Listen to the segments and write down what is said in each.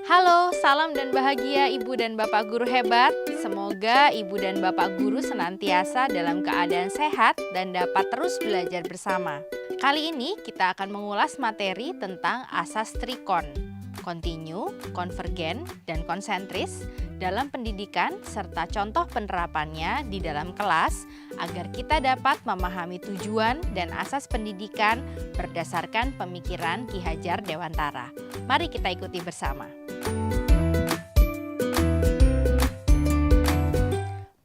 Halo, salam dan bahagia Ibu dan Bapak Guru hebat. Semoga Ibu dan Bapak Guru senantiasa dalam keadaan sehat dan dapat terus belajar bersama. Kali ini kita akan mengulas materi tentang asas trikon, kontinu, konvergen, dan konsentris dalam pendidikan serta contoh penerapannya di dalam kelas agar kita dapat memahami tujuan dan asas pendidikan berdasarkan pemikiran Ki Hajar Dewantara. Mari kita ikuti bersama.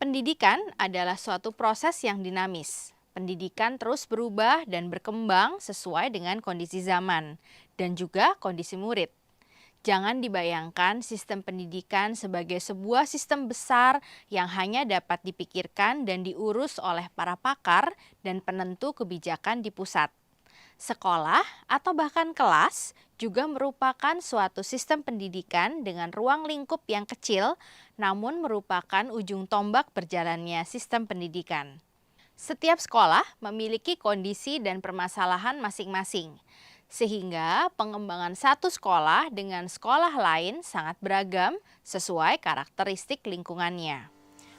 Pendidikan adalah suatu proses yang dinamis. Pendidikan terus berubah dan berkembang sesuai dengan kondisi zaman dan juga kondisi murid. Jangan dibayangkan sistem pendidikan sebagai sebuah sistem besar yang hanya dapat dipikirkan dan diurus oleh para pakar dan penentu kebijakan di pusat. Sekolah atau bahkan kelas juga merupakan suatu sistem pendidikan dengan ruang lingkup yang kecil, namun merupakan ujung tombak berjalannya sistem pendidikan. Setiap sekolah memiliki kondisi dan permasalahan masing-masing, sehingga pengembangan satu sekolah dengan sekolah lain sangat beragam sesuai karakteristik lingkungannya.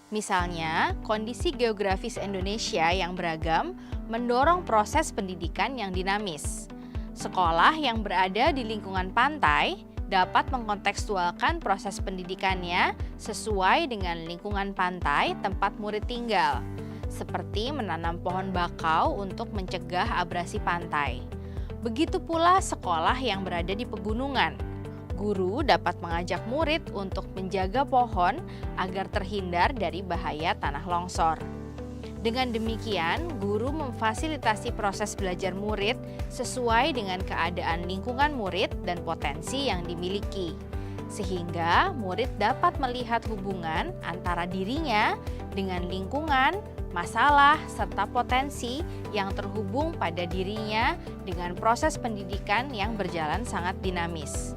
Misalnya, kondisi geografis Indonesia yang beragam mendorong proses pendidikan yang dinamis. Sekolah yang berada di lingkungan pantai dapat mengkontekstualkan proses pendidikannya sesuai dengan lingkungan pantai tempat murid tinggal, seperti menanam pohon bakau untuk mencegah abrasi pantai. Begitu pula sekolah yang berada di pegunungan. Guru dapat mengajak murid untuk menjaga pohon agar terhindar dari bahaya tanah longsor. Dengan demikian, guru memfasilitasi proses belajar murid sesuai dengan keadaan lingkungan murid dan potensi yang dimiliki, sehingga murid dapat melihat hubungan antara dirinya dengan lingkungan, masalah, serta potensi yang terhubung pada dirinya dengan proses pendidikan yang berjalan sangat dinamis.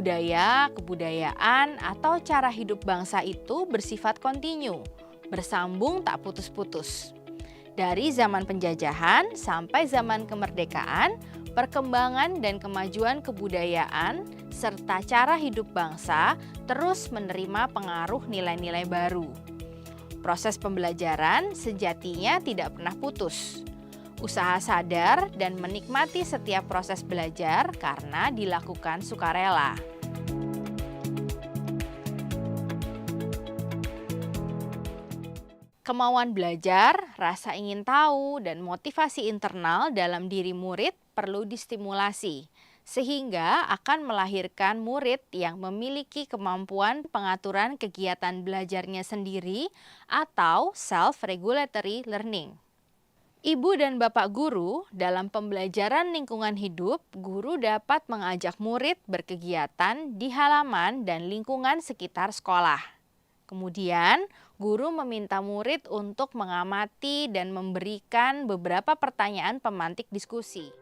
Budaya, kebudayaan, atau cara hidup bangsa itu bersifat kontinu, bersambung tak putus-putus. Dari zaman penjajahan sampai zaman kemerdekaan, perkembangan dan kemajuan kebudayaan serta cara hidup bangsa terus menerima pengaruh nilai-nilai baru. Proses pembelajaran sejatinya tidak pernah putus. Usaha sadar dan menikmati setiap proses belajar karena dilakukan sukarela. Kemauan belajar, rasa ingin tahu, dan motivasi internal dalam diri murid perlu distimulasi, sehingga akan melahirkan murid yang memiliki kemampuan pengaturan kegiatan belajarnya sendiri atau self-regulatory learning. Ibu dan Bapak guru, dalam pembelajaran lingkungan hidup, guru dapat mengajak murid berkegiatan di halaman dan lingkungan sekitar sekolah. Kemudian, guru meminta murid untuk mengamati dan memberikan beberapa pertanyaan pemantik diskusi.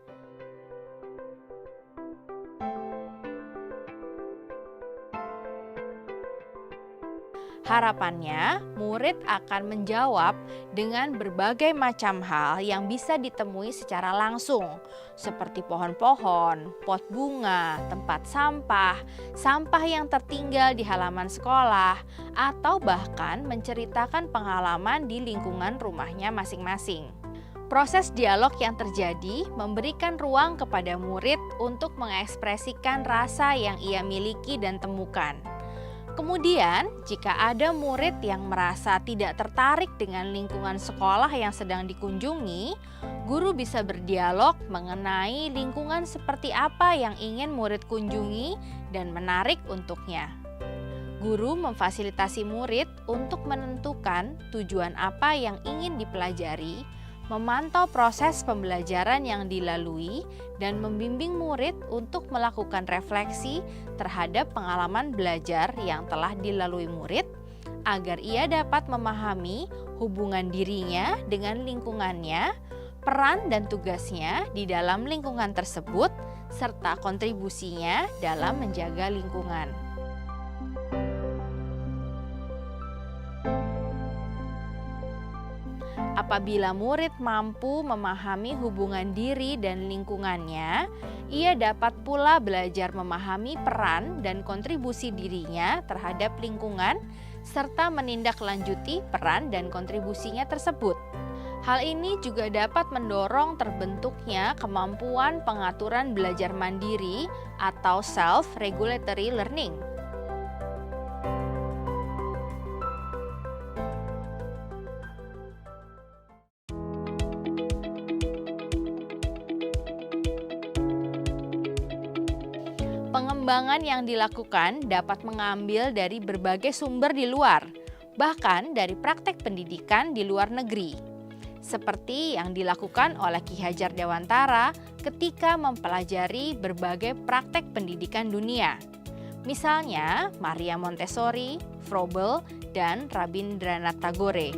Harapannya, murid akan menjawab dengan berbagai macam hal yang bisa ditemui secara langsung, seperti pohon-pohon, pot bunga, tempat sampah, sampah yang tertinggal di halaman sekolah, atau bahkan menceritakan pengalaman di lingkungan rumahnya masing-masing. Proses dialog yang terjadi memberikan ruang kepada murid untuk mengekspresikan rasa yang ia miliki dan temukan. Kemudian, jika ada murid yang merasa tidak tertarik dengan lingkungan sekolah yang sedang dikunjungi, guru bisa berdialog mengenai lingkungan seperti apa yang ingin murid kunjungi dan menarik untuknya. Guru memfasilitasi murid untuk menentukan tujuan apa yang ingin dipelajari, memantau proses pembelajaran yang dilalui, dan membimbing murid untuk melakukan refleksi terhadap pengalaman belajar yang telah dilalui murid, agar ia dapat memahami hubungan dirinya dengan lingkungannya, peran dan tugasnya di dalam lingkungan tersebut, serta kontribusinya dalam menjaga lingkungan. Apabila murid mampu memahami hubungan diri dan lingkungannya, ia dapat pula belajar memahami peran dan kontribusi dirinya terhadap lingkungan, serta menindaklanjuti peran dan kontribusinya tersebut. Hal ini juga dapat mendorong terbentuknya kemampuan pengaturan belajar mandiri atau self-regulatory learning. Pengembangan yang dilakukan dapat mengambil dari berbagai sumber di luar, bahkan dari praktek pendidikan di luar negeri. Seperti yang dilakukan oleh Ki Hajar Dewantara ketika mempelajari berbagai praktek pendidikan dunia. Misalnya Maria Montessori, Froebel, dan Rabindranath Tagore.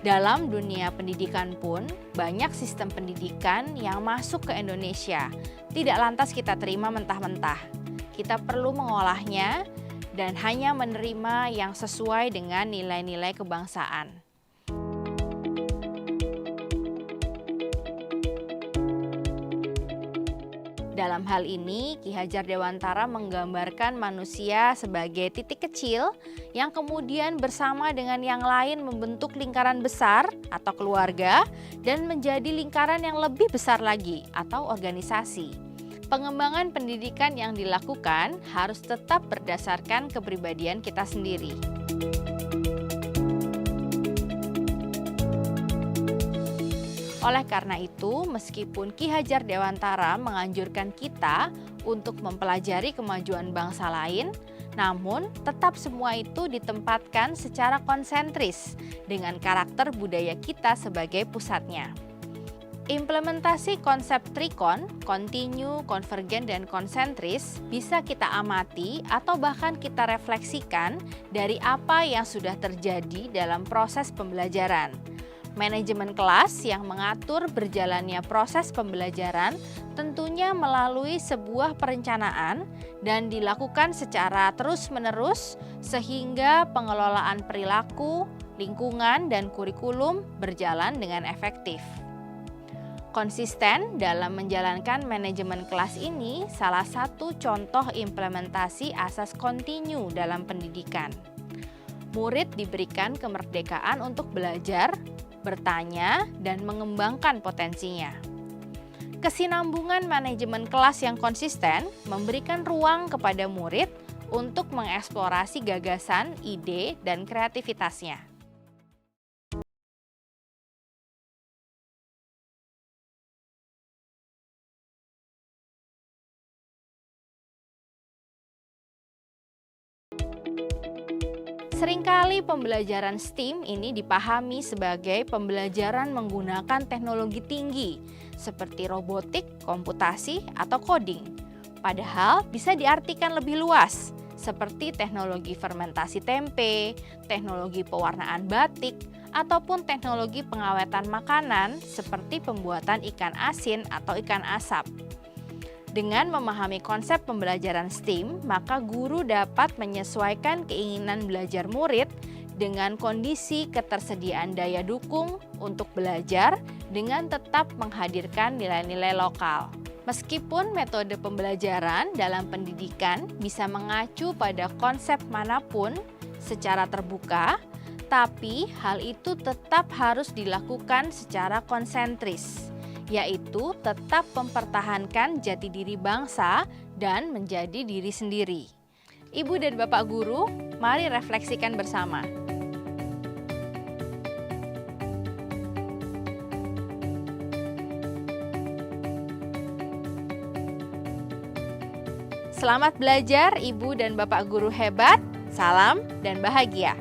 Dalam dunia pendidikan pun, banyak sistem pendidikan yang masuk ke Indonesia tidak lantas kita terima mentah-mentah. Kita perlu mengolahnya dan hanya menerima yang sesuai dengan nilai-nilai kebangsaan. Dalam hal ini, Ki Hajar Dewantara menggambarkan manusia sebagai titik kecil yang kemudian bersama dengan yang lain membentuk lingkaran besar atau keluarga dan menjadi lingkaran yang lebih besar lagi atau organisasi. Pengembangan pendidikan yang dilakukan harus tetap berdasarkan kepribadian kita sendiri. Oleh karena itu, meskipun Ki Hajar Dewantara menganjurkan kita untuk mempelajari kemajuan bangsa lain, namun tetap semua itu ditempatkan secara konsentris dengan karakter budaya kita sebagai pusatnya. Implementasi konsep trikon, kontinu, konvergen, dan konsentris bisa kita amati atau bahkan kita refleksikan dari apa yang sudah terjadi dalam proses pembelajaran. Manajemen kelas yang mengatur berjalannya proses pembelajaran tentunya melalui sebuah perencanaan dan dilakukan secara terus-menerus sehingga pengelolaan perilaku, lingkungan, dan kurikulum berjalan dengan efektif. Konsisten dalam menjalankan manajemen kelas ini salah satu contoh implementasi asas kontinu dalam pendidikan. Murid diberikan kemerdekaan untuk belajar, bertanya, dan mengembangkan potensinya. Kesinambungan manajemen kelas yang konsisten memberikan ruang kepada murid untuk mengeksplorasi gagasan, ide, dan kreativitasnya. Seringkali pembelajaran STEAM ini dipahami sebagai pembelajaran menggunakan teknologi tinggi seperti robotik, komputasi, atau coding. Padahal bisa diartikan lebih luas seperti teknologi fermentasi tempe, teknologi pewarnaan batik, ataupun teknologi pengawetan makanan seperti pembuatan ikan asin atau ikan asap. Dengan memahami konsep pembelajaran STEAM, maka guru dapat menyesuaikan keinginan belajar murid dengan kondisi ketersediaan daya dukung untuk belajar dengan tetap menghadirkan nilai-nilai lokal. Meskipun metode pembelajaran dalam pendidikan bisa mengacu pada konsep manapun secara terbuka, tapi hal itu tetap harus dilakukan secara konsentris, yaitu tetap mempertahankan jati diri bangsa dan menjadi diri sendiri. Ibu dan Bapak guru, mari refleksikan bersama. Selamat belajar Ibu dan Bapak guru hebat, salam dan bahagia.